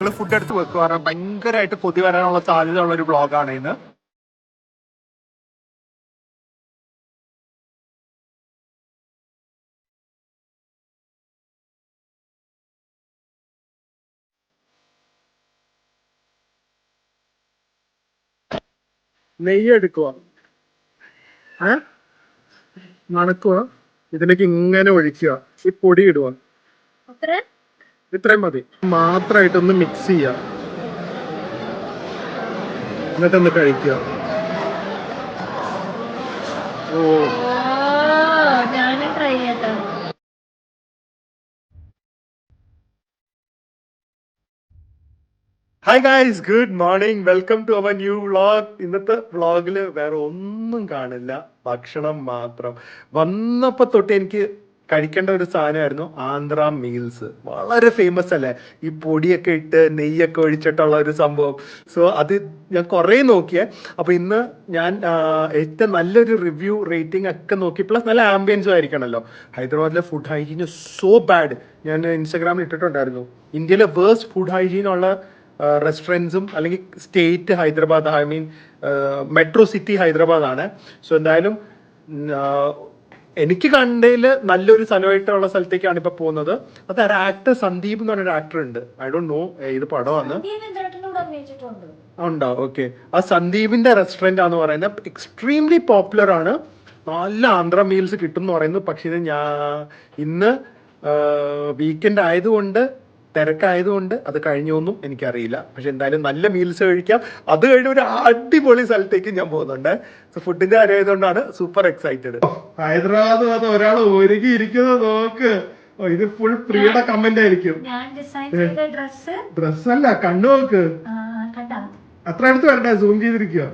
Food എടുത്ത് വെക്കുക കാരണം ഭയങ്കരമായിട്ട് കൊതി വരാനുള്ള സാധ്യത ഉള്ള ഒരു വ്ളോഗാണ് ഇന്ന്. നെയ്യ് എടുക്കുക, നണക്കുക, ഇതിലേക്ക് ഇങ്ങനെ ഒഴിക്കുക, ഈ പൊടി ഇടുക, ഇത്രയും മതി. മാത്രമായിട്ടൊന്ന് മിക്സ് ചെയ്യുക, എന്നിട്ടൊന്ന് കഴിക്കുക. ഓ ഞാനും ട്രൈ ചെയ്യട്ടെ. Hi guys, good morning, welcome to our new vlog. ഇന്നത്തെ വ്ളോഗില് വേറെ ഒന്നും കാണില്ല, ഭക്ഷണം മാത്രം. വന്നപ്പോ തൊട്ട് എനിക്ക് കഴിക്കേണ്ട ഒരു സാധനമായിരുന്നു ആന്ധ്ര മീൽസ്. വളരെ ഫേമസ് അല്ലേ, ഈ പൊടിയൊക്കെ ഇട്ട് നെയ്യൊക്കെ ഒഴിച്ചിട്ടുള്ള ഒരു സംഭവം. സോ അത് ഞാൻ കുറേ നോക്കിയേ. അപ്പൊ ഇന്ന് ഞാൻ ഏറ്റവും നല്ലൊരു റിവ്യൂ റേറ്റിംഗ് ഒക്കെ നോക്കി, പ്ലസ് നല്ല ആംബിയൻസും ആയിരിക്കണമല്ലോ. ഹൈദരാബാദിലെ ഫുഡ് ഹൈജീൻ സോ ബാഡ്. ഞാൻ ഇൻസ്റ്റാഗ്രാമിൽ ഇട്ടിട്ടുണ്ടായിരുന്നു, ഇന്ത്യയിലെ വേഴ്സ്റ്റ് ഫുഡ് ഹൈജീൻ ഉള്ള റെസ്റ്റോറൻറ്റ്സും അല്ലെങ്കിൽ state Hyderabad, I mean metro city Hyderabad ആണ്. സോ എന്തായാലും എനിക്ക് കണ്ടതിൽ നല്ലൊരു സ്ഥലമായിട്ടുള്ള സ്ഥലത്തേക്കാണ് ഇപ്പൊ പോകുന്നത്. അത് ഒരു ആക്ടർ സന്ദീപ് എന്ന് പറഞ്ഞൊരു ആക്ടർ ഉണ്ട്, ഐ ഡോണ്ട് നോ ഏത് പടമാണ്. ഉണ്ടോ? ഓക്കെ. ആ സന്ദീപിന്റെ റെസ്റ്റോറന്റ് ആണെന്ന് പറയുന്നത് എക്സ്ട്രീംലി പോപ്പുലർ ആണ്, നല്ല ആന്ധ്ര മീൽസ് കിട്ടും എന്ന് പറയുന്നു. പക്ഷേ ഇത് ഇന്ന് വീക്കെൻഡ് ആയതുകൊണ്ട്, തിരക്കായതുകൊണ്ട് അത് കഴിഞ്ഞൊന്നും എനിക്കറിയില്ല. പക്ഷെ എന്തായാലും നല്ല മീൽസ് കഴിക്കാം. അത് കഴിഞ്ഞ് ഒരു അടിപൊളി സ്ഥലത്തേക്ക് ഞാൻ പോകുന്നുണ്ട്. സോ ഫുഡിന്റെ കാര്യം ആയതുകൊണ്ടാണ് സൂപ്പർ എക്സൈറ്റഡ്. ഹൈദരാബാദ് വന്ന് ഒരാൾ ഒരുങ്ങി ഇരിക്കുന്നത് നോക്ക്. ഇത് ഫുൾ പ്രിയയുടെ കമന്റ് ആയിരിക്കും. ഡ്രസ് അല്ല, കണ്ണു നോക്ക്. അത്ര അടുത്ത് വരണ്ടേ, സൂം ചെയ്തിരിക്കുക.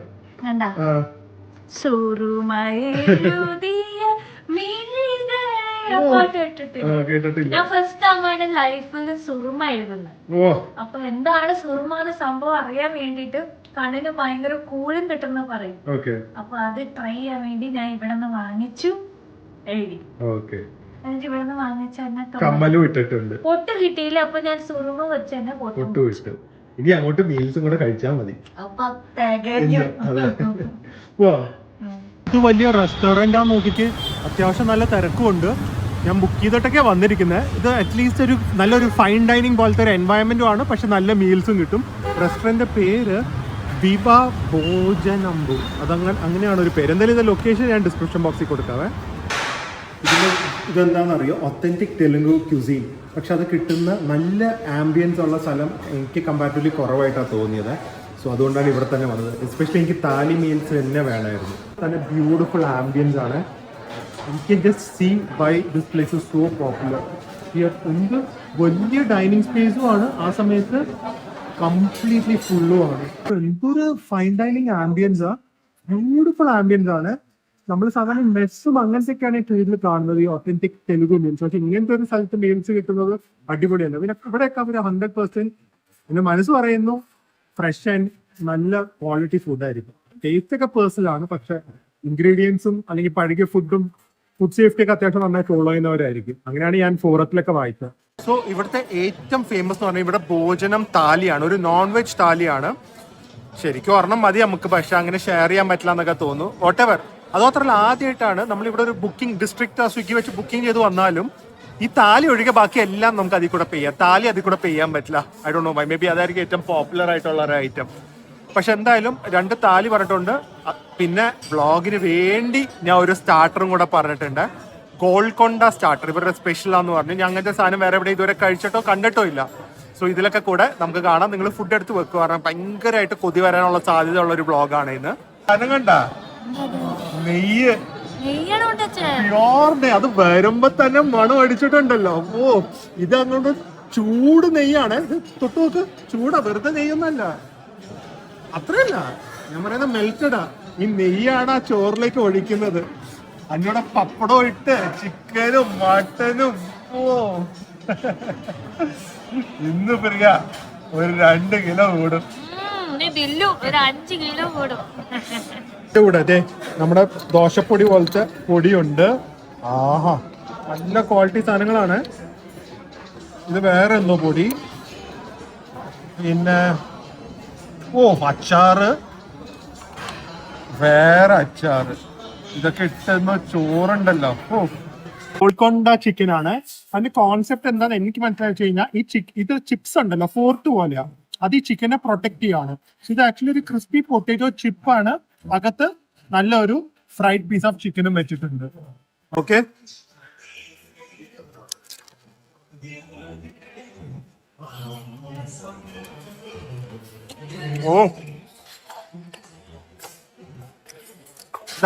ഞാൻ ഫസ്റ്റ് ടൈമാണ് ലൈഫിൽ സുറുമ എഴുതുന്നത്. അപ്പൊ എന്താണ് സുറുമാന സംഭവം അറിയാൻ വേണ്ടിട്ട് കണ്ണിന് ഭയങ്കര കൂളും കിട്ടുന്ന പറയും. അപ്പൊ അത് ട്രൈ ചെയ്യാൻ വേണ്ടി ഞാൻ ഇവിടെ നിന്ന് വാങ്ങിച്ചു എഴുതി. എനിക്ക് ഇവിടെ നിന്ന് വാങ്ങിച്ച പൊട്ട് കിട്ടിയില്ല. അപ്പൊ ഞാൻ സുറുമ വെച്ച് തന്നെ പൊട്ടു വിട്ടു. ഇനി അങ്ങോട്ട് മീൽസും കൂടെ കഴിച്ചാൽ മതി. അപ്പൊ ഇത് വലിയ റെസ്റ്റോറൻ്റ് ആണെന്ന് നോക്കിയിട്ട് അത്യാവശ്യം നല്ല തിരക്കുമുണ്ട്. ഞാൻ ബുക്ക് ചെയ്തിട്ടൊക്കെ വന്നിരിക്കുന്നത്. ഇത് അറ്റ്ലീസ്റ്റ് ഒരു നല്ലൊരു ഫൈൻ ഡൈനിങ് പോലത്തെ ഒരു എൻവയൺമെൻറ്റും ആണ്, പക്ഷെ നല്ല മീൽസും കിട്ടും. റെസ്റ്റോറൻറ്റിൻ്റെ പേര് വിവ ഭോജനംബു, അങ്ങനെയാണ് ഒരു പേര്. എന്തായാലും ഇത് ലൊക്കേഷൻ ഞാൻ ഡിസ്ക്രിപ്ഷൻ ബോക്സിൽ കൊടുക്കാവേ. ഇതെന്താണെന്നറിയോ, ഒത്തൻറ്റിക് തെലുങ്ക് ക്യൂസീൻ. പക്ഷെ അത് കിട്ടുന്ന നല്ല ആംബിയൻസ് ഉള്ള സ്ഥലം എനിക്ക് കമ്പാരിറ്റീവ്ലി കുറവായിട്ടാണ് തോന്നിയത്. സോ അതുകൊണ്ടാണ് ഇവിടെ തന്നെ വന്നത്. എസ്പെഷ്യലി എനിക്ക് താലി മീൽസ് തന്നെ വേണമായിരുന്നു. തന്നെ ബ്യൂട്ടിഫുൾ ആംബിയൻസ് ആണ്. You can just see why this place is so popular. Here എന്ത് വലിയ ഡൈനിങ് സ്പേസും ആണ്, ആ സമയത്ത് കംപ്ലീറ്റ്ലി ഫുള്ളും ആണ്. എന്തൊരു ഫൈൻ ഡൈനിങ് ആംബിയൻസാ, ബ്യൂട്ടിഫുൾ ആംബിയൻസ് ആണ്. നമ്മൾ സാധാരണ മെസ്സും അങ്ങനത്തെയൊക്കെയാണ് ഈ ട്രെയിനിൽ കാണുന്നത്, ഈ ഒത്തന്റിക് തെലുഗു മീൽസ്. പക്ഷെ ഇങ്ങനത്തെ ഒരു സ്ഥലത്ത് മീൽസ് കിട്ടുന്നത് അടിപൊളിയാണ്. പിന്നെ ഇവിടെയൊക്കെ അവർ 100% എന്റെ മനസ്സ് പറയുന്നു ഫ്രഷ് ആൻഡ് നല്ല ക്വാളിറ്റി ഫുഡായിരിക്കും. ടേസ്റ്റ് ഒക്കെ പേഴ്സണൽ ആണ്, പക്ഷെ ഇൻഗ്രീഡിയൻസും അല്ലെങ്കിൽ പഴകിയ ഫുഡും ഫുഡ് സേഫ്റ്റി ഒക്കെ അത്യാവശ്യം നന്നായി ഫോളോ ചെയ്യുന്നവരായിരിക്കും. അങ്ങനെയാണ് ഞാൻ ഫോറത്തിലൊക്കെ വായിച്ചത്. സോ ഇവിടുത്തെ ഏറ്റവും ഫേമസ് എന്ന് പറഞ്ഞാൽ ഇവിടെ ഭോജനം താലിയാണ്, ഒരു നോൺ വെജ് താലിയാണ്. ശരിക്കും ഒരെണ്ണം മതി നമുക്ക്, പക്ഷെ അങ്ങനെ ഷെയർ ചെയ്യാൻ പറ്റില്ല എന്നൊക്കെ തോന്നുന്നു. വോട്ടെവർ. അത് മാത്രമല്ല, ആദ്യമായിട്ടാണ് നമ്മളിവിടെ ഒരു ബുക്കിംഗ് ഡിസ്ട്രിക്ട് സ്വിഗ്ഗി വെച്ച് ബുക്കിംഗ് ചെയ്ത് വന്നാലും ഈ താലി ഒഴികെ ബാക്കി എല്ലാം നമുക്ക് അതിൽ കൂടെ പേ ചെയ്യാം. താലി അതിൽ കൂടെ പേ ചെയ്യാൻ പറ്റില്ല. I don't know why, maybe അതായിരിക്കും ഏറ്റവും പോപ്പുലർ ആയിട്ടുള്ള ഒരു ഐറ്റം. പക്ഷെ എന്തായാലും 2 താലി പറഞ്ഞിട്ടുണ്ട്. പിന്നെ വ്ളോഗിന് വേണ്ടി ഞാൻ ഒരു സ്റ്റാർട്ടറും കൂടെ പറഞ്ഞിട്ടുണ്ട്, ഗോൾക്കൊണ്ട സ്റ്റാർട്ടർ. ഇവരുടെ സ്പെഷ്യലാന്ന് പറഞ്ഞു. ഞാൻ അങ്ങനത്തെ സാധനം വേറെ എവിടെ ഇതുവരെ കഴിച്ചിട്ടോ കണ്ടിട്ടോ ഇല്ല. സോ ഇതിലൊക്കെ കൂടെ നമുക്ക് കാണാം. നിങ്ങൾ ഫുഡ് എടുത്ത് വെക്കുക, കാരണം ഭയങ്കരമായിട്ട് കൊതി വരാനുള്ള സാധ്യത ഉള്ള ഒരു വ്ളോഗാണ് ഇന്ന്. സാധനം കണ്ട നെയ്യ്, പ്യോർ. അത് വരുമ്പോ തന്നെ മണം അടിച്ചിട്ടുണ്ടല്ലോ. ഓ, ഇത് അങ്ങോട്ട് ചൂട് നെയ്യാണ്. ഇത് തൊട്ട് നോക്ക്, ചൂടാ, വെറുതെ നെയ്യൊന്നല്ല, അത്രയല്ല. ഞാൻ പറയുന്നത് മെൽറ്റഡാ. ഈ നെയ്യാണ് ആ ചോറിലേക്ക് ഒഴിക്കുന്നത്. അതിനോടെ പപ്പടം ഇട്ട് ചിക്കനും മട്ടനും. ഓ, ഇന്ന് പ്രിയ ഒരു 2 കിലോ കൂടും. ഇവിടെ അതെ നമ്മുടെ ദോശപ്പൊടി പോലത്തെ പൊടിയുണ്ട്. ആഹാ, നല്ല ക്വാളിറ്റി സാധനങ്ങളാണ്. ഇത് വേറെ എന്തോ പൊടി. പിന്നെ അച്ചാറ്, വേറെ അച്ചാറ്, ഇതൊക്കെ ഇട്ടുന്ന ചോറുണ്ടല്ലോ. കോഴിക്കോണ്ട ചിക്കൻ ആണ്. അതിന്റെ കോൺസെപ്റ്റ് എന്താണെന്ന് എനിക്ക് മനസ്സിലായി വെച്ച് കഴിഞ്ഞാൽ ഇത് ചിപ്സ് ഉണ്ടല്ലോ ഫോർട്ട് പോലെയാ, അത് ഈ ചിക്കനെ പ്രൊട്ടക്ട് ചെയ്യാണ്. ഇത് ആക്ച്വലി ഒരു ക്രിസ്പി പൊട്ടേറ്റോ ചിപ്പാണ്, അകത്ത് നല്ലൊരു ഫ്രൈഡ് പീസ് ഓഫ് ചിക്കനും വെച്ചിട്ടുണ്ട്. ഓക്കെ,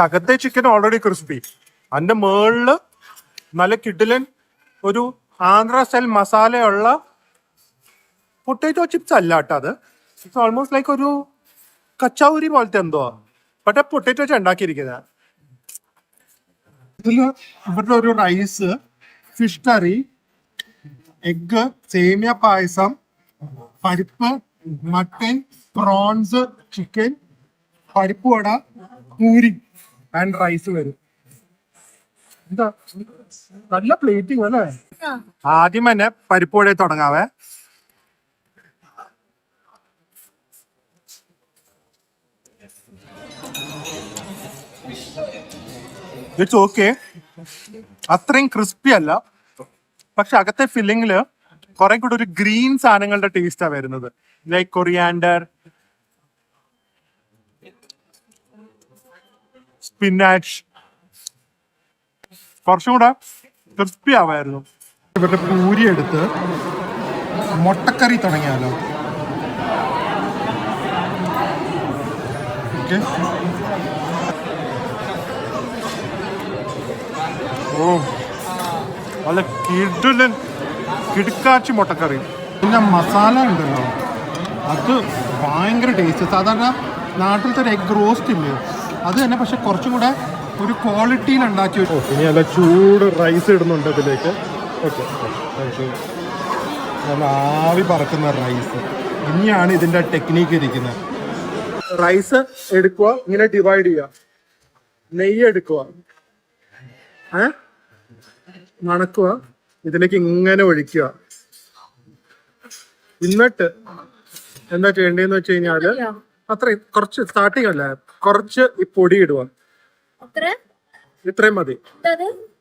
അകത്തെ ചിക്കൻ ഓൾറെഡി ക്രിസ്പി, അതിന്റെ മേളില് നല്ല കിഡിലൻ ഒരു ആന്ധ്ര സ്റ്റൈൽ മസാലയുള്ള പൊട്ടേറ്റോ ചിപ്സ് അല്ല കേട്ടോ. അത് ഇറ്റ്സ് ഓൾമോസ്റ്റ് ലൈക്ക് ഒരു കച്ചൗരി പോലത്തെ എന്തോ, പക്ഷെ പൊട്ടേറ്റോ വെച്ച് ഉണ്ടാക്കിയിരിക്കുന്നത്. ഇതില് ഇവരുടെ ഒരു റൈസ്, ഫിഷ് കറി, എഗ്, സേമിയ പായസം, പരിപ്പ്, മട്ടൻ, പ്രോൺസ്, ചിക്കൻ, പരിപ്പ് വട, പൂരി ആൻഡ് റൈസ് വരും. എന്താ നല്ല പ്ലേറ്റിംഗ് അല്ലേ? ആദ്യം തന്നെ പരിപ്പ് വട തുടങ്ങാവേ. ഇറ്റ്സ് ഓക്കെ, അത്രയും ക്രിസ്പി അല്ല, പക്ഷെ അകത്തെ ഫില്ലിങ്ങില് കുറെ കൂടെ ഒരു ഗ്രീൻ സാധനങ്ങളുടെ ടേസ്റ്റാ വരുന്നത്. ലൈക്ക് കൊറിയാൻഡർ, സ്പിനാച്ച്, കുറച്ചും കൂടെ ക്രിസ്പി ആവായിരുന്നു. ഇവരുടെ പൂരി എടുത്ത് മുട്ടക്കറി തുടങ്ങിയാലോ? ഓക്കെ, നല്ല കിടിലൻ കിടുക്കാച്ചി മുട്ടക്കറി. പിന്നെ മസാല ഉണ്ടല്ലോ, അത് ഭയങ്കര ടേസ്റ്റ്. സാധാരണ നാട്ടിലത്തെ ഒരു എഗ് റോസ്റ്റ് ഇല്ലേ, അത് തന്നെ, പക്ഷെ കുറച്ചും കൂടെ ഒരു ക്വാളിറ്റിയിൽ ഉണ്ടാക്കി. ഇനി നല്ല ചൂട് റൈസ് ഇടുന്നുണ്ട് ഇതിലേക്ക്. ഓക്കെ, നല്ല ആവി പറക്കുന്ന റൈസ്. ഇനിയാണ് ഇതിൻ്റെ ടെക്നീക്ക് ഇരിക്കുന്നത്. റൈസ് എടുക്കുക, ഇങ്ങനെ ഡിവൈഡ് ചെയ്യുക, നെയ്യ് എടുക്കുക, മണക്കുക, ഇതിലേക്ക് ഇങ്ങനെ ഒഴിക്കുക. എന്നിട്ട് എന്താ ചെയ്യേണ്ടതെന്ന് വെച്ച് കഴിഞ്ഞാല് അത്രയും കുറച്ച് സ്റ്റാർട്ടിങ് അല്ല, കുറച്ച് ഈ പൊടി ഇടുക. ഇത്രയും മതി,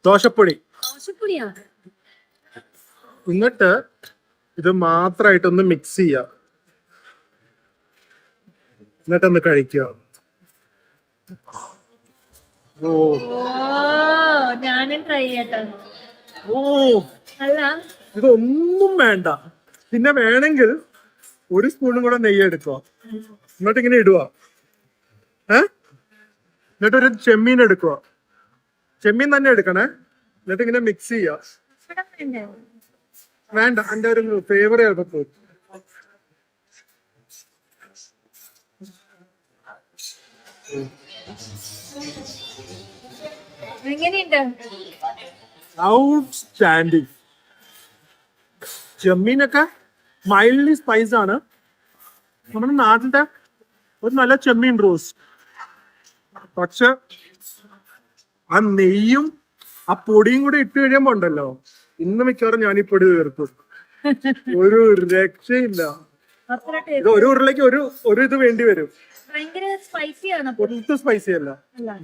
ദോശപ്പൊടി. എന്നിട്ട് ഇത് മാത്രമായിട്ടൊന്ന് മിക്സ് ചെയ്യുക, എന്നിട്ടൊന്ന് കഴിക്കുക. ഞാനും ട്രൈ ചെയ്യട്ടെ. ഇതൊന്നും വേണ്ട, പിന്നെ വേണമെങ്കിൽ ഒരു സ്പൂണും കൂടെ നെയ്യ് എടുക്കുക, എന്നിട്ട് ഇങ്ങനെ ഇടുക. എന്നിട്ടൊരു ചെമ്മീൻ എടുക്കുക, ചെമ്മീൻ തന്നെ എടുക്കണേ, എന്നിട്ട് ഇങ്ങനെ മിക്സ് ചെയ്യുക. വേണ്ട, എന്റെ ഒരു ഫേവർ ചിലപ്പോ ഔട്ട്സ്റ്റാൻഡിങ്. ചെമ്മീനൊക്കെ മൈൽഡ്ലി സ്പൈസ് ആണ്. നമ്മുടെ നാട്ടിലത്തെ ഒരു നല്ല ചെമ്മീൻ റോസ്റ്റ്, പക്ഷെ ആ നെയ്യും ആ പൊടിയും കൂടെ ഇട്ട് കഴിയുമ്പോ ഉണ്ടല്ലോ, ഇന്ന് മിക്കവാറും ഞാൻ ഈ പൊടി തീർക്കും. ഒരു രക്ഷയില്ല. ഇത് ഒരു ഉരുളയ്ക്ക് ഒരു ഇത് വേണ്ടി വരും. ഒട്ടും സ്പൈസി അല്ല,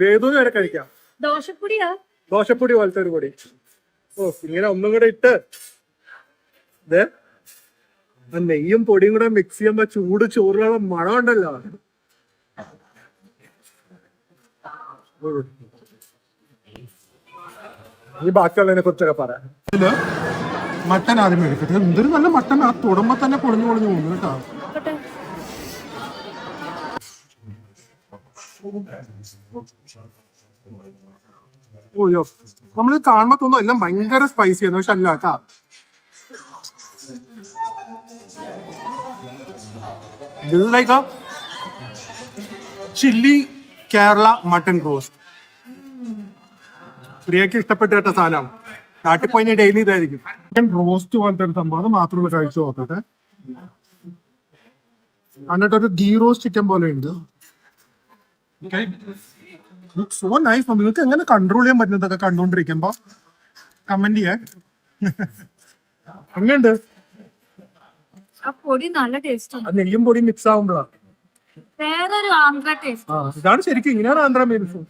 വേദൂന്ന് വരെ കഴിക്കാം. ദോശപ്പൊടി പോലത്തെ ഒരു പൊടി. ഇങ്ങനെ ഒന്നും കൂടെ ഇട്ട് ആ നെയ്യും പൊടിയും കൂടെ മിക്സ് ചെയ്യുമ്പോ ചൂട് ചോറുള്ള മണം ഉണ്ടല്ലോ. ഈ ബാക്കിയുള്ളതിനെ കുറിച്ചൊക്കെ പറയാം. ഇതില് മട്ടൻ ആദ്യം എടുക്കട്ടെ. എന്തൊരു നല്ല മട്ടൻ, ആ തൊടുമ്പോ തന്നെ പൊളിഞ്ഞു പോകുന്നു കേട്ടോ. ഓയോ, നമ്മള് കാണുമ്പോ തോന്നും എല്ലാം ഭയങ്കര സ്പൈസി ആണ്, പക്ഷെ അല്ല കേട്ടാ. ഇത് like chilli Kerala mutton roast. പ്രിയക്ക് ഇഷ്ടപ്പെട്ട കേട്ട സാധനം. നാട്ടിൽ പോയി ഡെയിലി ഇതായിരിക്കും. ചിക്കൻ റോസ്റ്റ് പോലത്തെ ഒരു സംഭവം, അത് മാത്രമല്ല കഴിച്ചു നോക്കട്ടെ. എന്നിട്ടൊരു ഗീ റോസ്റ്റ് ചിക്കൻ പോലെ ഉണ്ട്. So nice. നിങ്ങൾക്ക് എങ്ങനെ കൺട്രോൾ ചെയ്യാൻ പറ്റുന്നതൊക്കെ കണ്ടുകൊണ്ടിരിക്കുമ്പോ കമന്റ് ചെയ്യാൻ. അങ്ങനെയുണ്ട്. ആ പൊടി നല്ല ടേസ്റ്റ് ഉണ്ട്. നെയ്യും പൊടി മിക്സ് ആവുമ്പോഴാണ് വേറൊരു ആന്ധ്ര ടേസ്റ്റ്. ഇതാണ് ശരിക്കും, ഇങ്ങനെയാണ് ആന്ധ്ര മീൽസ്.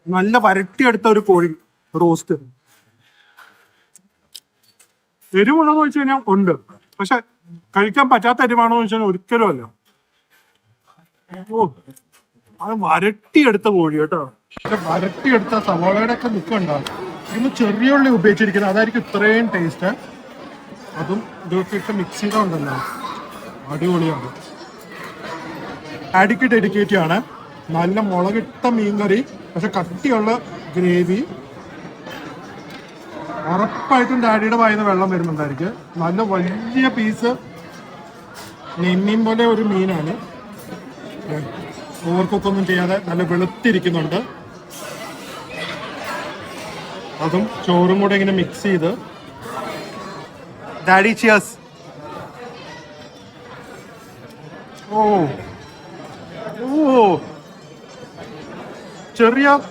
നല്ല വരട്ടിയെടുത്ത ഒരു കോഴി റോസ്റ്റ്. എരിവുണ്ടോ എന്ന് വെച്ച് കഴിഞ്ഞാൽ ഉണ്ട്, പക്ഷെ കഴിക്കാൻ പറ്റാത്ത എരിവാണോ എന്ന് വെച്ചാൽ ഒരിക്കലും അല്ല. അത് വരട്ടിയെടുത്ത കോഴി കേട്ടോ. വരട്ടിയെടുത്ത സവാളയുടെ ഒക്കെ നിൽക്കുന്നുണ്ടാവും. ഇന്ന് ചെറിയ ഉള്ളി ഉപയോഗിച്ചിരിക്കുന്നത്, അതായിരിക്കും ഇത്രയും ടേസ്റ്റ്. അതും ഇതൊക്കെ ഇട്ട് മിക്സ് ചെയ്തോണ്ടല്ലോ, അടിപൊളിയാണ്. ഡാഡിക്ക് ഡെഡിക്കേറ്റ് ആണ്. നല്ല മുളകിട്ട മീൻകറി, പക്ഷെ കട്ടിയുള്ള ഗ്രേവി. ഉറപ്പായിട്ടും ഡാഡിയുടെ വായിന്ന് വെള്ളം വരുന്നുണ്ടായിരിക്കും. നല്ല വലിയ പീസ് നെമ്മീൻ പോലെ ഒരു മീനാണ്. ഓവർക്കൊക്കെ ചെയ്യാതെ നല്ല വെളുത്തിരിക്കുന്നുണ്ട്. അതും ചോറും കൂടെ ഇങ്ങനെ മിക്സ് ചെയ്ത്. Daddy cheers. ഓ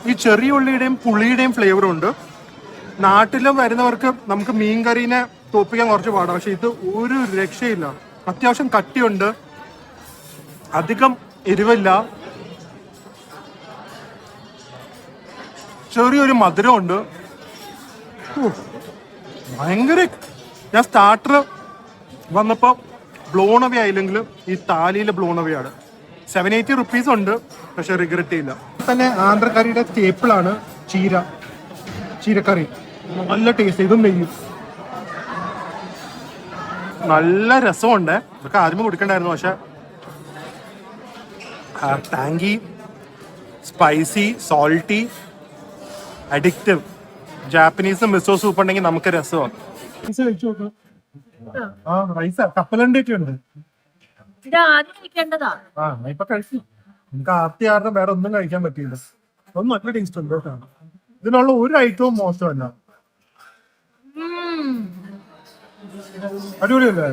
ഈ ചെറിയ ഉള്ളിയുടെയും പുളിയുടെയും ഫ്ലേവറും ഉണ്ട്. നാട്ടിലും വരുന്നവർക്ക് നമുക്ക് മീൻ കറീനെ തോപ്പിക്കാൻ കുറച്ച് പാടാം, പക്ഷെ ഇത് ഒരു രക്ഷയില്ല. അത്യാവശ്യം കട്ടിയുണ്ട്, അധികം എരിവില്ല, ചെറിയൊരു മധുരമുണ്ട്. ഭയങ്കര. ഞാൻ സ്റ്റാർട്ടർ വന്നപ്പോൾ ബ്ലോൺ അവേ ആയില്ലെങ്കിൽ ഈ താലിയിൽ ബ്ലോൺ അവേ ആണ്. 780 rupees ഉണ്ട്, പക്ഷെ റിഗ്രറ്റ് ചെയ്യില്ല. തന്നെ ആന്ധ്രക്കറിയുടെ സ്റ്റേപ്പിളാണ് ചീരക്കറി. നല്ല ടേസ്റ്റ്. ഇതും നെയ്യും നല്ല രസമുണ്ട്. ഇതൊക്കെ ആദ്യമേ കുടിക്കണ്ടായിരുന്നു, പക്ഷെ tangy, spicy, salty, addictive. Japanese miso soup ഉണ്ടെങ്കിൽ നമുക്ക് രസമാണ്. കപ്പലണ്ടി ഒക്കെ ഉണ്ട്. ഇപ്പൊ കഴിച്ചു. എനിക്ക് ആർത്തി കാരണം വേറെ ഒന്നും കഴിക്കാൻ പറ്റിയില്ല. ഒന്നും നല്ല ടേസ്റ്റ് ഉണ്ട് കേട്ടോ. ഇതിനുള്ള ഒരു ഐറ്റവും മോശമല്ല. അടിപൊളിയല്ലേ?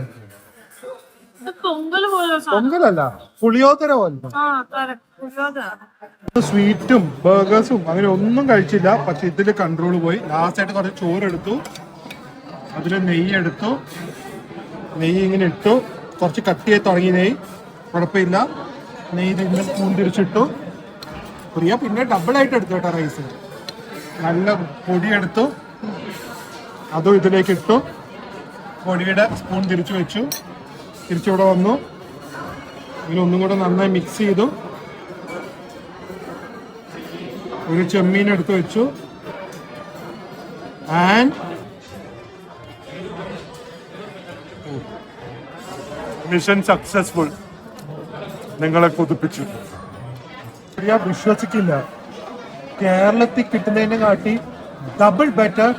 പൊങ്കലല്ല, പുളിയോദര പോലെ. സ്വീറ്റും ബർഗേഴ്സും അങ്ങനെ ഒന്നും കഴിച്ചില്ല, പക്ഷെ ഇതില് കൺട്രോൾ പോയി. ലാസ്റ്റ് ആയിട്ട് കുറച്ച് ചോറെടുത്തു, അതില് നെയ്യ് എടുത്തു, നെയ്യ് ഇങ്ങനെ ഇട്ടു. കുറച്ച് കട്ടിയായി തുടങ്ങി നെയ്യ്, കുഴപ്പമില്ല. നെയ്യ് ഇങ്ങനെ സ്പൂൺ തിരിച്ചിട്ടു. പ്രിയ പിന്നെ ഡബിളായിട്ട് എടുത്തു കേട്ടോ റൈസ്. നല്ല പൊടിയെടുത്തു, അതും ഇതിലേക്ക് ഇട്ടു. പൊടിയുടെ സ്പൂൺ തിരിച്ചു വെച്ചു, തിരിച്ചിവിടെ വന്നു. ഇതിലൊന്നും കൂടെ നന്നായി മിക്സ് ചെയ്തു. ഒരു ചെമ്മീൻ എടുത്ത് വെച്ചു. And mission successful. നിങ്ങളെ കൊതിപ്പിച്ചു. വിശ്വസിക്കില്ല, കേരളത്തിൽ കിട്ടുന്നതിനെ കാട്ടി ഡബിൾ ബെറ്റർ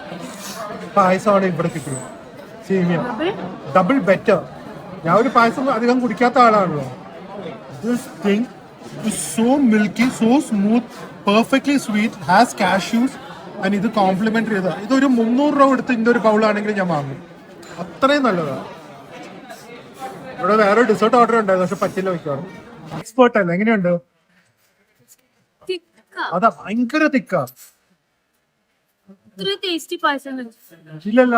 പായസമാണ് ഇവിടെ കിട്ടുന്നത്. സേമിയ ഡബിൾ ബെറ്റർ. ഞാൻ ഒരു പായസം അധികം കുടിക്കാത്ത ആളാണല്ലോ. This thing is so milky, so smooth, perfectly sweet, has cashews. And ഇത് കോംപ്ലിമെന്ററി ചെയ്താൽ ഇതൊരു 300 രൂപ എടുത്ത് ഇതിൻ്റെ ഒരു ബൗളാണെങ്കിൽ ഞാൻ വാങ്ങും. അത്രയും നല്ലതാണ്. ഇവിടെ വേറെ ഡിസേർട്ട് ഓർഡർ ഉണ്ടായിരുന്നു, പക്ഷെ പറ്റില്ല വെക്കാറ്. എക്സ്പേർട്ട് അല്ല. എങ്ങനെയുണ്ട്? അതാ ഭയങ്കര തിക്കാ. ഇല്ലല്ല,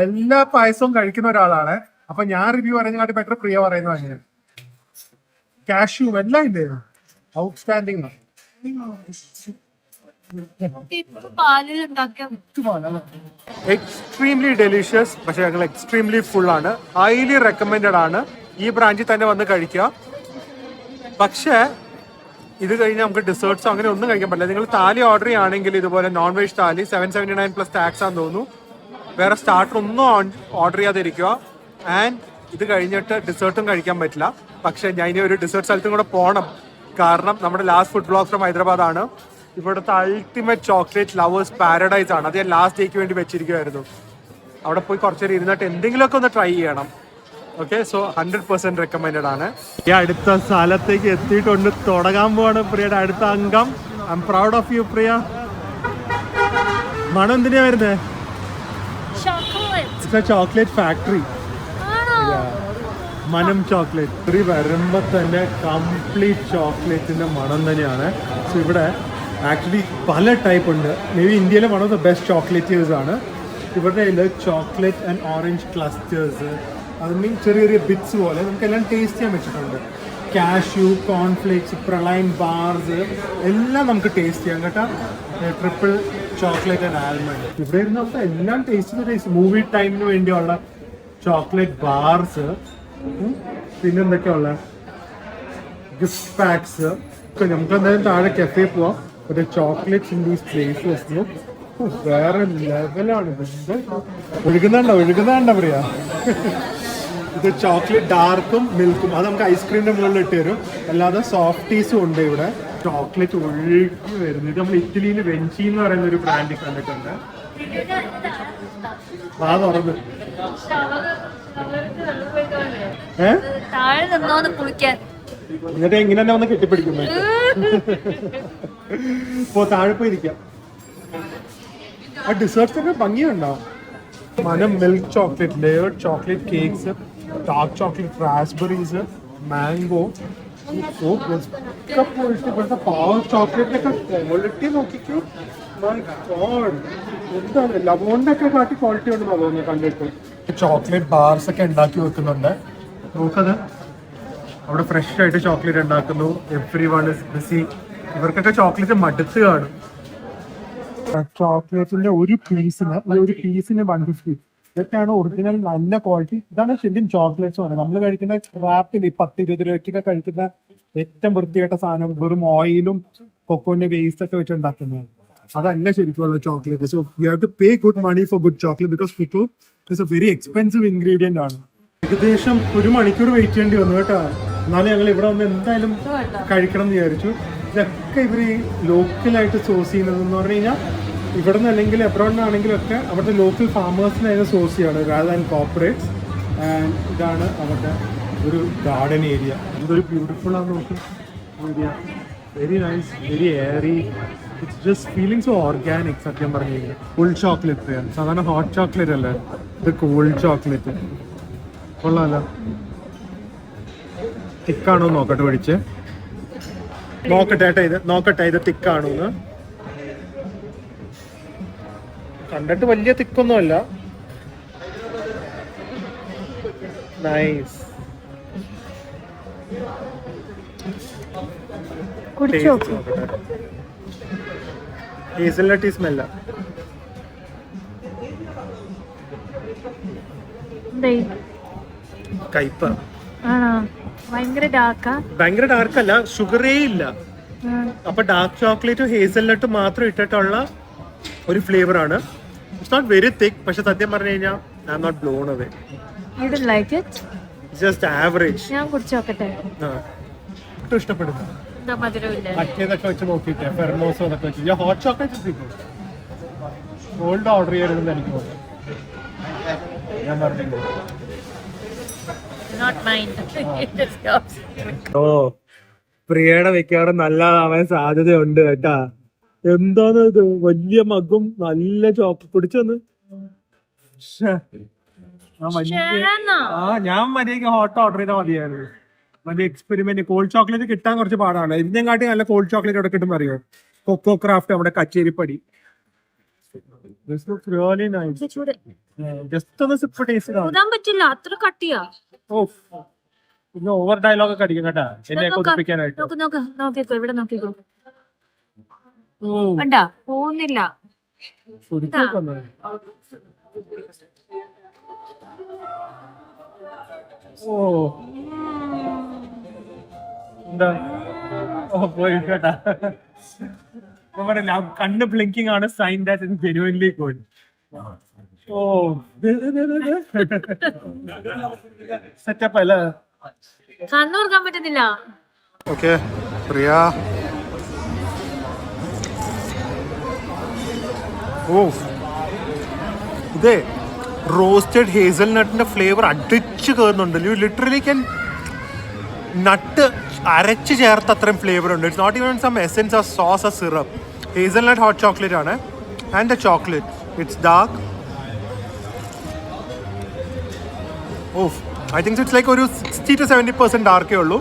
എല്ലാ പായസവും കഴിക്കുന്ന ഒരാളാണ്. അപ്പൊ ഞാൻ റിവ്യൂ പറയുന്നതിനാട്ടി ബെറ്റർ പ്രിയ പറയുന്നത്. അങ്ങനെ കാഷ്യൂ എല്ലാം ഇല്ലേ, ഔട്ട്സ്റ്റാൻഡിങ്. Extremely delicious. പക്ഷെ ഞങ്ങൾ എക്സ്ട്രീംലി ഫുൾ ആണ്. ഹൈലി റെക്കമെൻഡഡ് ആണ് ഈ ബ്രാഞ്ചിൽ തന്നെ വന്ന് കഴിക്കുക. പക്ഷേ ഇത് കഴിഞ്ഞാൽ നമുക്ക് ഡിസേർട്ട്സോ അങ്ങനെ ഒന്നും കഴിക്കാൻ പറ്റില്ല. നിങ്ങൾ താലി ഓർഡർ ചെയ്യുകയാണെങ്കിൽ ഇതുപോലെ നോൺ വെജ് താലി 779 പ്ലസ് ടാക്സ് ആണെന്ന് തോന്നുന്നു. വേറെ സ്റ്റാർട്ടർ ഒന്നും ഓർഡർ ചെയ്യാതിരിക്കുക. ആൻഡ് ഇത് കഴിഞ്ഞിട്ട് ഡിസേർട്ടും കഴിക്കാൻ പറ്റില്ല. പക്ഷെ ഞാൻ ഇനി ഒരു ഡിസേർട്ട് സ്ഥലത്തും കൂടെ പോകണം. കാരണം നമ്മുടെ last food blog from Hyderabad ആണ്. ഇവിടുത്തെ അൾട്ടിമേറ്റ് ചോക്ലേറ്റ് ലവേഴ്സ് പാരഡൈസ് ആണ്. അത് ഞാൻ ലാസ്റ്റ് ഡേക്ക് വേണ്ടി വെച്ചിരിക്കുമായിരുന്നു. അവിടെ പോയി കുറച്ചേരം ഇരുന്നിട്ട് എന്തെങ്കിലുമൊക്കെ ഒന്ന് ട്രൈ ചെയ്യണം. ഓക്കെ, സോ 100% റെക്കമെൻഡഡ് ആണ്. ഈ അടുത്ത സ്ഥലത്തേക്ക് എത്തിയിട്ടുണ്ട്. തുടങ്ങാൻ പോവാണ് പ്രിയയുടെ അടുത്ത അംഗം. I am proud of you Priya. മണം എന്തിനാ വരുന്നത്? Chocolate factory. മനം ചോക്ലേറ്റ്. ഇത്തിരി വരുമ്പോൾ തന്നെ കംപ്ലീറ്റ് ചോക്ലേറ്റിന്റെ മണം തന്നെയാണ്. സോ ഇവിടെ ആക്ച്വലി പല ടൈപ്പ് ഉണ്ട്. മേ ബി ഇന്ത്യയിലെ വൺ ഓഫ് ദ ബെസ്റ്റ് ചോക്ലേറ്റേഴ്സ് ആണ്. ഇവരുടെ കയ്യിൽ ചോക്ലേറ്റ് ആൻഡ് ഓറഞ്ച് ക്ലസ്റ്റേഴ്സ്, അത് മീൻ ചെറിയ ചെറിയ ബിറ്റ്സ് പോലെ നമുക്കെല്ലാം ടേസ്റ്റ് ചെയ്യാൻ വെച്ചിട്ടുണ്ട്. കാഷ്യൂ, കോൺഫ്ലേക്സ്, പ്രളൈൻ ബാർസ് എല്ലാം നമുക്ക് ടേസ്റ്റ് ചെയ്യാം കേട്ടോ. Triple chocolate and almond. ഇവിടെ ഇരുന്ന് നമുക്ക് എല്ലാം ടേസ്റ്റ് മൂവി ടൈമിന് വേണ്ടിയുള്ള ചോക്ലേറ്റ് ബാർസ്, പിന്നെന്തൊക്കെയുള്ള ഗിഫ്റ്റ് പാക്സ്. നമുക്ക് എന്തായാലും താഴെ കഫേ പോവാം. പക്ഷേ ചോക്ലേറ്റ്സ് ഇൻ ദീസ് പ്ലേസസ് വേറെ ലെവലാണ്. ഒഴുകുന്നുണ്ടോ പറയാ. ഇത് ചോക്ലേറ്റ് ഡാർക്കും മിൽക്കും, അത് നമുക്ക് ഐസ്ക്രീമിന്റെ മുകളിൽ ഇട്ട് തരും. അല്ലാതെ സോഫ്റ്റീസും ഉണ്ട് ഇവിടെ. ചോക്ലേറ്റ് ഒഴുകി വരുന്നത്. ഇത് നമ്മൾ ഇറ്റലിയിൽ വെഞ്ചി എന്ന് പറയുന്ന ഒരു ബ്രാൻഡിൽ കണ്ടിട്ടുണ്ട്. ആ തുറന്ന് എന്നിട്ട് എങ്ങനെ തന്നെ വന്ന് കെട്ടിപ്പിടിക്കുന്നു. ഇപ്പോ താഴെ പോയിരിക്കാം. ആ ഡിസേർട്ട്സ് ഒക്കെ ഭംഗിയുണ്ടാവും. Manam milk chocolate, layered chocolate cakes, dark chocolate raspberries, mango. ഇവിടുത്തെ പവർ ചോക്ലേറ്റിനൊക്കെ ക്വാളിറ്റി നോക്കിക്കോ. എന്താണ് ലവോണ്ടൊക്കെ കാട്ടി ക്വാളിറ്റി ഉണ്ടെന്ന് തോന്നുന്നു കണ്ടിട്ട്. ചോക്ലേറ്റ് ബാർസ് ഒക്കെ ഉണ്ടാക്കി വെക്കുന്നുണ്ട്. നോക്കത് അവിടെ ഫ്രഷ് ആയിട്ട് ചോക്ലേറ്റ് ഉണ്ടാക്കുന്നു. Every one is BC. ഇവർക്കൊക്കെ ചോക്ലേറ്റ് മടുത്ത് കാണും. ചോക്ലേറ്റിന്റെ ഒരു പീസിന് 150. ഇതൊക്കെയാണ് ഒറിജിനൽ നല്ല ക്വാളിറ്റി. ഇതാണ് ശരിക്കും ചോക്ലേറ്റ്സ് പറയുന്നത്. നമ്മൾ കഴിക്കുന്ന റാപ്പിൽ 10-20 രൂപയ്ക്കൊക്കെ കഴിക്കുന്ന ഏറ്റവും വൃത്തിയായിട്ട സാധനം വെറും ഓയിലും കൊക്കോന്റെ വേസ്റ്റ് ഒക്കെ വെച്ച് ഉണ്ടാക്കുന്നത്. അതല്ല ശരിക്കുള്ള chocolate. So you have to pay good money for good chocolate because cocoa it's a very expensive ingredient ആണ്. ഏകദേശം 1 മണിക്കൂർ വെയിറ്റ് ചെയ്യേണ്ടി വന്നു കേട്ടോ. എന്നാലും ഞങ്ങൾ ഇവിടെ വന്ന് എന്തായാലും കഴിക്കണം എന്ന് വിചാരിച്ചു. ഇതൊക്കെ ഇവർ ലോക്കലായിട്ട് സോഴ്സ് ചെയ്യുന്നതെന്ന് പറഞ്ഞു കഴിഞ്ഞാൽ ഇവിടെ നിന്ന് അല്ലെങ്കിൽ എബ്രോഡിനാണെങ്കിലും ഒക്കെ അവരുടെ ലോക്കൽ ഫാമേഴ്സിനായിരുന്നു സോഴ്സ് ചെയ്യാണ് റാദർ ദാൻ കോർപ്പറേറ്റ്സ്. ആൻഡ് ഇതാണ് അവരുടെ ഒരു ഗാർഡൻ ഏരിയ. ഇതൊരു ബ്യൂട്ടിഫുൾ ആണ് നോക്കി area. Very nice, very Airy. It's just feeling so organic. സത്യം പറഞ്ഞു കഴിഞ്ഞാൽ കൂൾ ചോക്ലേറ്റ്. സാധാരണ ഹോട്ട് ചോക്ലേറ്റ് അല്ലേ, ഇത് കൂൾ ചോക്ലേറ്റ്. കൊള്ളാമല്ലോ. തിക്കാണോ നോക്കട്ടെ, പിടിച്ച് നോക്കട്ടെ ഏട്ടാ. ഇത് നോക്കട്ടെ, ഇത് തിക്കാണോ എന്ന്. കണ്ടിട്ട് വലിയ തിക്കൊന്നുമല്ല. നൈസ്. ഹേസൽനട്ട് സ്മെല്ല. കയ്പ. ഭയങ്കര ഡാർക്ക് അല്ല, ഷുഗറേ ഇല്ല. അപ്പൊ ഡാർക്ക് ചോക്ലേറ്റും ഹേസൽനട്ട് മാത്രം ഇട്ടിട്ടുള്ള ഒരു ഫ്ലേവർ ആണ്. It's not very thick. പക്ഷെ സത്യം പറഞ്ഞു കഴിഞ്ഞാൽ I am not blown away. You don't like it? Just average. ഞാൻ കുടിച്ചു നോക്കട്ടെ. ഇഷ്ടപ്പെടുന്നു. മധുരമില്ല. മറ്റേതൊക്കെ വെച്ച് നോക്കിയിട്ട് ഫെർമോസോ അതൊക്കെ വെച്ച് ഞാൻ ഹോട്ട് ചോക്ലേറ്റ് ഗോൾഡ് ഓർഡർ ചെയ്യരുതെന്ന് എനിക്ക് തോന്നുന്നു. ഞാൻ പറഞ്ഞു ഓ പ്രിയയുടെ വെക്കാറ് നല്ലതാവാൻ സാധ്യതയുണ്ട് കേട്ടാ. എന്താണ് ഇത്, വലിയ മഗും നല്ല ചോക്ലേറ്റ് കുടിച്ചൊന്ന്. ഞാൻ മര്യാദക്ക് ഹോട്ട് ഓർഡർ ചെയ്താൽ മതിയായിരുന്നു. മറ്റേ എക്സ്പെരിമെന്റ് കോൾഡ് ചോക്ലേറ്റ് കിട്ടാൻ കുറച്ച് പാടാണ്. ഇതിനെ കാട്ടി നല്ല കോൾഡ് ചോക്ലേറ്റ് അവിടെ കിട്ടും അറിയോ. കൊക്കോ ക്രാഫ്റ്റ് നമ്മുടെ കച്ചേരിപ്പടി. ജസ്റ്റ് ഒന്ന് സിപ്പ് ടേസ്റ്റ് പറ്റില്ല, അത്ര കട്ടിയാ. ഓ പിന്നെ ഓവർ ഡയലോഗ് ഒക്കെ അടിക്കും കേട്ടാ എന്നെ കൊതിപ്പിക്കാനായിട്ട്. ഇവിടെ നോക്കിക്കോ. കണ്ടാ പോകുന്നില്ല. ഓ എന്താ പോയി കേട്ടാ. കണ്ണ് ബ്ലിങ്കിങ് ആണ് sign that it genuinely good. Oh setup അല്ലേ. കണ്ണൂർക്കാൻ പറ്റുന്നില്ല. ഓക്കെ പ്രിയ. ഓ ഇതേ റോസ്റ്റഡ് ഹേസൽനട്ടിന്റെ ഫ്ലേവർ അടിച്ചു കയറുന്നുണ്ട്. യു ലിറ്ററലി ക്യാൻ നട്ട് അരച്ച് ചേർത്ത് അത്രയും ഫ്ലേവർ ഉണ്ട്. It's not even some essence of sauce or syrup. Hazelnut hot chocolate ആണ്. And the chocolate it's dark. Oh I think it's like ഒരു 60 to 70% ഡാർക്കേ ഉള്ളൂ.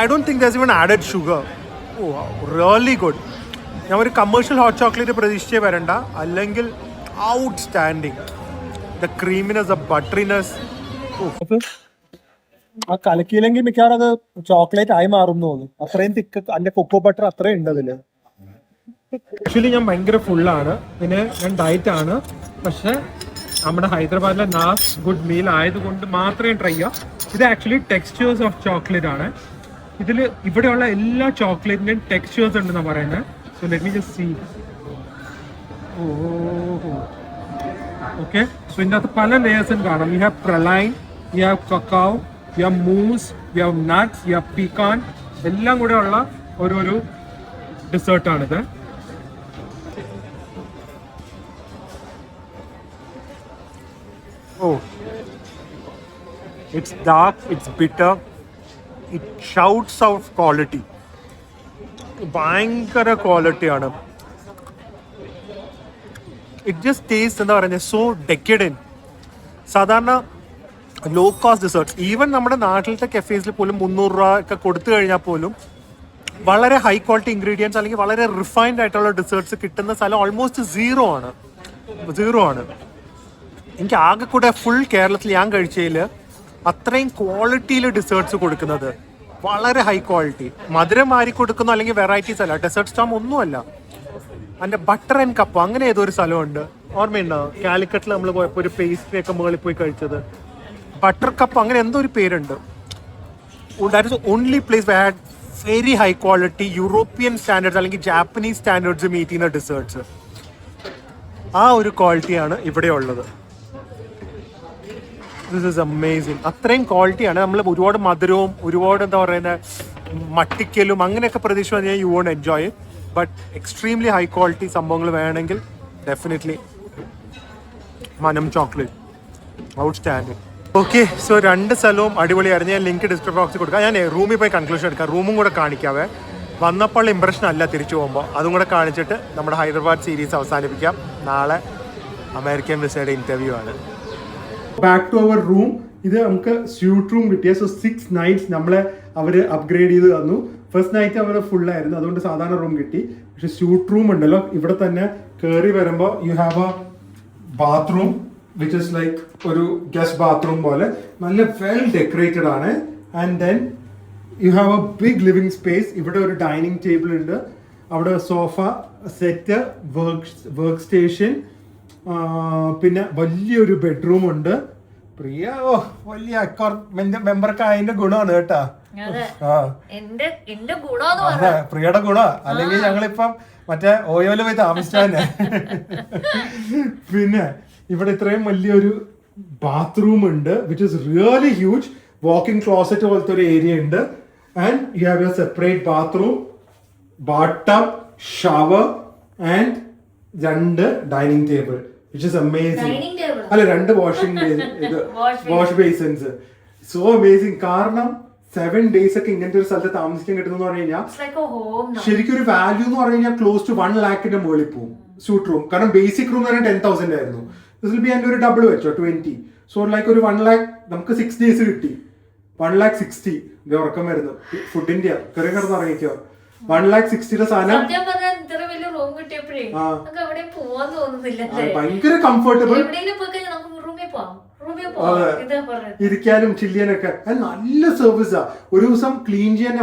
I don't think there is even added sugar. Really good. ഞാൻ ഒരു commercial hot chocolate പ്രതീക്ഷിച്ചേ വരണ്ട, അല്ലെങ്കിൽ outstanding. The creaminess, the butteriness. ആ കലക്കിയില്ലെങ്കിൽ മിക്കവാറും അത് ചോക്ലേറ്റ് ആയി മാറും തോന്നുന്നു. അത്രയും തിക്ക് അതിന്റെ കൊക്കോ ബട്ടർ അത്രയും ഉണ്ട് അതില്. ആക്ച്വലി ഞാൻ ഭയങ്കര ഫുള്ളാണ്, പിന്നെ ഞാൻ ഡയറ്റ് ആണ്. പക്ഷെ നമ്മുടെ ഹൈദരാബാദിലെ ലാസ്റ്റ് ഗുഡ് മീൽ ആയതുകൊണ്ട് മാത്രമേ ട്രൈ ചെയ്യാം. ഇത് ആക്ച്വലി ടെക്സ്ചേഴ്സ് ഓഫ് ചോക്ലേറ്റ് ആണ്. ഇതിൽ ഇവിടെയുള്ള എല്ലാ ചോക്ലേറ്റിൻ്റെയും ടെക്സ്ചേഴ്സ് ഉണ്ടെന്നാണ് പറയുന്നത്. So let me just see. Okay, so ഇതിൻ്റെ അകത്ത് പല ലേയേഴ്സും കാണാം. You have praline, you have cacao, you have mousse, you have nuts, you have pecan. എല്ലാം കൂടെ ഉള്ള ഒരു ഡെസേർട്ടാണിത്. Oh, it's dark, it's bitter, it shouts out quality. ഭയങ്കര ക്വാളിറ്റിയാണ്. ഇറ്റ് ജസ്റ്റ് ടേസ്റ്റ് എന്താ പറയുന്നത്, സോ ഡെക്കഡൻ. സാധാരണ ലോ കോസ്റ്റ് ഡെസേർട്ട്സ്, ഈവൻ നമ്മുടെ നാട്ടിലത്തെ കഫേസിൽ പോലും 300 രൂപ ഒക്കെ കൊടുത്തു കഴിഞ്ഞാൽ പോലും വളരെ ഹൈ ക്വാളിറ്റി ഇൻഗ്രീഡിയൻസ് അല്ലെങ്കിൽ വളരെ റിഫൈൻഡ് ആയിട്ടുള്ള ഡെസേർട്ട്സ് കിട്ടുന്ന സ്ഥലം ഓൾമോസ്റ്റ് സീറോ ആണ്. എനിക്ക് ആകെ കൂടെ ഫുൾ കേരളത്തിൽ ഞാൻ കഴിച്ചതിൽ അത്രയും ക്വാളിറ്റിയിൽ ഡെസേർട്ട്സ് കൊടുക്കുന്നത് വളരെ ഹൈ ക്വാളിറ്റി. മധുരം മാറി കൊടുക്കുന്നു അല്ലെങ്കിൽ വെറൈറ്റീസ് അല്ല, ഡെസേർട്ട് സ്റ്റാം ഒന്നുമല്ല. അതിൻ്റെ ബട്ടർ ആൻഡ് കപ്പ് അങ്ങനെ ഏതോ ഒരു സ്ഥലമുണ്ട്, ഓർമ്മയുണ്ടോ? കാലിക്കറ്റിൽ നമ്മൾ പോയപ്പോൾ ഒരു പേസ്ട്രി ഒക്കെ മുകളിൽ പോയി കഴിച്ചത്, ബട്ടർ കപ്പ് അങ്ങനെ എന്തോ ഒരു പേരുണ്ട്. That is only place way had very high quality European standards അല്ലെങ്കിൽ ജാപ്പനീസ് സ്റ്റാൻഡേർഡ്സ് മീറ്റ് ചെയ്യുന്ന ഡെസേർട്ട്സ്. ആ ഒരു ക്വാളിറ്റിയാണ് ഇവിടെ ഉള്ളത്. This is amazing. അത്രയും ക്വാളിറ്റിയാണ്. നമ്മൾ ഒരുപാട് മധുരവും ഒരുപാട് എന്താ പറയുന്നത് മട്ടിക്കലും അങ്ങനെയൊക്കെ പ്രതീക്ഷ കഴിഞ്ഞാൽ you won't enjoy it. But extremely high quality സംഭവങ്ങൾ വേണമെങ്കിൽ ഡെഫിനറ്റ്ലി മനം ചോക്ലേറ്റ് ഔട്ട്സ്റ്റാൻഡിങ്. ഓക്കെ, സോ 2 സ്ഥലവും അടിപൊളിയായിരുന്നു. ഞാൻ ലിങ്ക് ഡിസ്ക്രിപ്ഷൻ ബോക്സിൽ കൊടുക്കാം. ഞാൻ റൂമിൽ പോയി കൺക്ലൂഷൻ എടുക്കാം, റൂമും കൂടെ കാണിക്കാവേ. വന്നപ്പോൾ ഇമ്പ്രഷൻ അല്ല തിരിച്ചു പോകുമ്പോൾ, അതും കൂടെ കാണിച്ചിട്ട് നമ്മുടെ ഹൈദരാബാദ് സീരീസ് അവസാനിപ്പിക്കാം. നാളെ അമേരിക്കൻ വിസയുടെ ഇൻ്റർവ്യൂ ആണ്. Back to our room. ഇത് നമുക്ക് സ്യൂട്ട് റൂം കിട്ടിയ. സോ 6 nights നമ്മളെ അവർ അപ്ഗ്രേഡ് ചെയ്ത് തന്നു. ഫസ്റ്റ് നൈറ്റ് അവർ ഫുള്ളായിരുന്നു, അതുകൊണ്ട് സാധാരണ റൂം കിട്ടി. പക്ഷെ സ്യൂട്ട് റൂം ഉണ്ടല്ലോ, ഇവിടെ തന്നെ കയറി വരുമ്പോൾ you have a bathroom which is like ഒരു ഗസ്റ്റ് ബാത്റൂം പോലെ നല്ല വെൽ ഡെക്കറേറ്റഡ് ആണ്. And then you have a big living space. ഇവിടെ ഒരു ഡൈനിങ് ടേബിൾ ഉണ്ട്, അവിടെ സോഫ സെറ്റ്, വർക്ക് സ്റ്റേഷൻ, പിന്നെ വലിയൊരു ബെഡ്റൂം ഉണ്ട്. പ്രിയ വലിയ മെമ്പർക്ക് അതിന്റെ ഗുണമാണ് കേട്ടാ. അതെ, പ്രിയയുടെ ഗുണ. അല്ലെങ്കിൽ ഞങ്ങളിപ്പം മറ്റേ ഓയോയില് പോയി താമസിച്ചാന്നെ. പിന്നെ ഇവിടെ ഇത്രയും വലിയൊരു ബാത്റൂം ഉണ്ട് which is really huge. Walking closet പോലത്തെ ഒരു ഏരിയ ഉണ്ട്. And you have your separate bathroom, Baat tub, shower and 2 dining table which is amazing. അല്ല 2 വാഷ് ബേസിൻസ്. So amazing. കാരണം 7 days ഒക്കെ ഇങ്ങനത്തെ ഒരു സ്ഥലത്ത് താമസിക്കാൻ കിട്ടുന്ന പറഞ്ഞു കഴിഞ്ഞാൽ ശരിക്കും ഒരു വാല്യൂ എന്ന് പറഞ്ഞു കഴിഞ്ഞാൽ ക്ലോസ് ടു 1 lakhന്റെ മുകളിൽ പോകും സ്യൂട്ട് റൂം. കാരണം ബേസിക് റൂം എന്ന് പറഞ്ഞാൽ 10,000 ആയിരുന്നു. ദിസ് വിൽ ബി അതിന്റെ ഒരു ഡബിൾ വെച്ചോ 20. സോ ലൈക്ക് ഒരു 1 lakh നമുക്ക് 6 days കിട്ടി. 1,60,000 ഉറക്കം വരുന്നു. ഫുഡിന്റെ കറി കിടന്ന് ഇറങ്ങിക്കോ. 1,60,000 സാധനം ഭയങ്കര കംഫർട്ടബിൾ. ഇരിക്കാനും ചില്ലിയാനൊക്കെ നല്ല സർവീസാ. ഒരു ദിവസം ക്ലീൻ ചെയ്യാൻ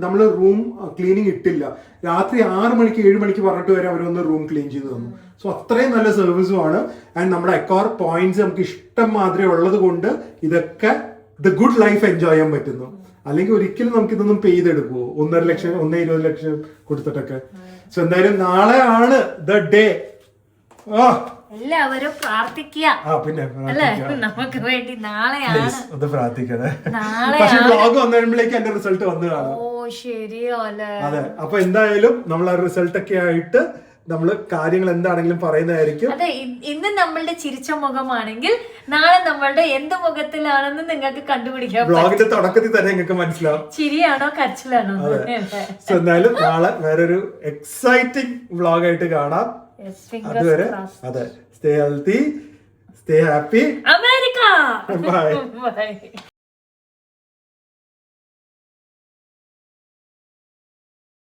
നമ്മള് റൂം ക്ലീനിങ് ഇട്ടില്ല. രാത്രി 6 മണിക്ക് 7 മണിക്ക് പറഞ്ഞിട്ട് വരെ അവരൊന്ന് റൂം ക്ലീൻ ചെയ്ത് തന്നു. സോ അത്രയും നല്ല സർവീസും ആണ്. ആൻഡ് നമ്മുടെ അക്കോർ പോയിന്റ്സ് നമുക്ക് ഇഷ്ടം മാതിരി ഉള്ളത് കൊണ്ട് ഇതൊക്കെ ദ ഗുഡ് ലൈഫ് എൻജോയ് ചെയ്യാൻ പറ്റുന്നു. അല്ലെങ്കിൽ ഒരിക്കലും നമുക്ക് ഇതൊന്നും പേ ചെയ്തെടുക്കുമോ? 1.5 ലക്ഷം 1.20 ലക്ഷം കൊടുത്തിട്ടൊക്കെ. സോ എന്തായാലും നാളെ ആണ് ദ ഡേ. എല്ലാവരും പ്രാർത്ഥിക്കുക. പിന്നെ നമുക്ക് വേണ്ടി നാളെയാണ് അത് പ്രാർത്ഥിക്കണേ. പക്ഷെ വ്ലോഗ് വന്നപ്പോഴേക്ക് എന്റെ റിസൾട്ട് വന്നു കാണും. ഓ ശരിയോ അല്ലേ? അതെ. അപ്പൊ എന്തായാലും നമ്മൾ ആ റിസൾട്ട് ഒക്കെ ആയിട്ട് നമ്മള് കാര്യങ്ങൾ എന്താണെങ്കിലും പറയുന്നതായിരിക്കും. അതെ, ഇന്ന് നമ്മളുടെ ചിരിച്ച മുഖമാണെങ്കിൽ നാളെ നമ്മളുടെ എന്ത് മുഖത്തിലാണെന്ന് നിങ്ങൾക്ക് കണ്ടുപിടിക്കാം. വ്ലോഗിന്റെ തുടക്കത്തിൽ തന്നെ നിങ്ങൾക്ക് മനസ്സിലാവും ചിരിയാണോ കരച്ചിലാണോ. സോ എന്തായാലും നാളെ വേറൊരു എക്സൈറ്റിംഗ് വ്ലോഗായിട്ട് കാണാം. അതുവരെ അതെ, stay healthy, stay happy. America. By.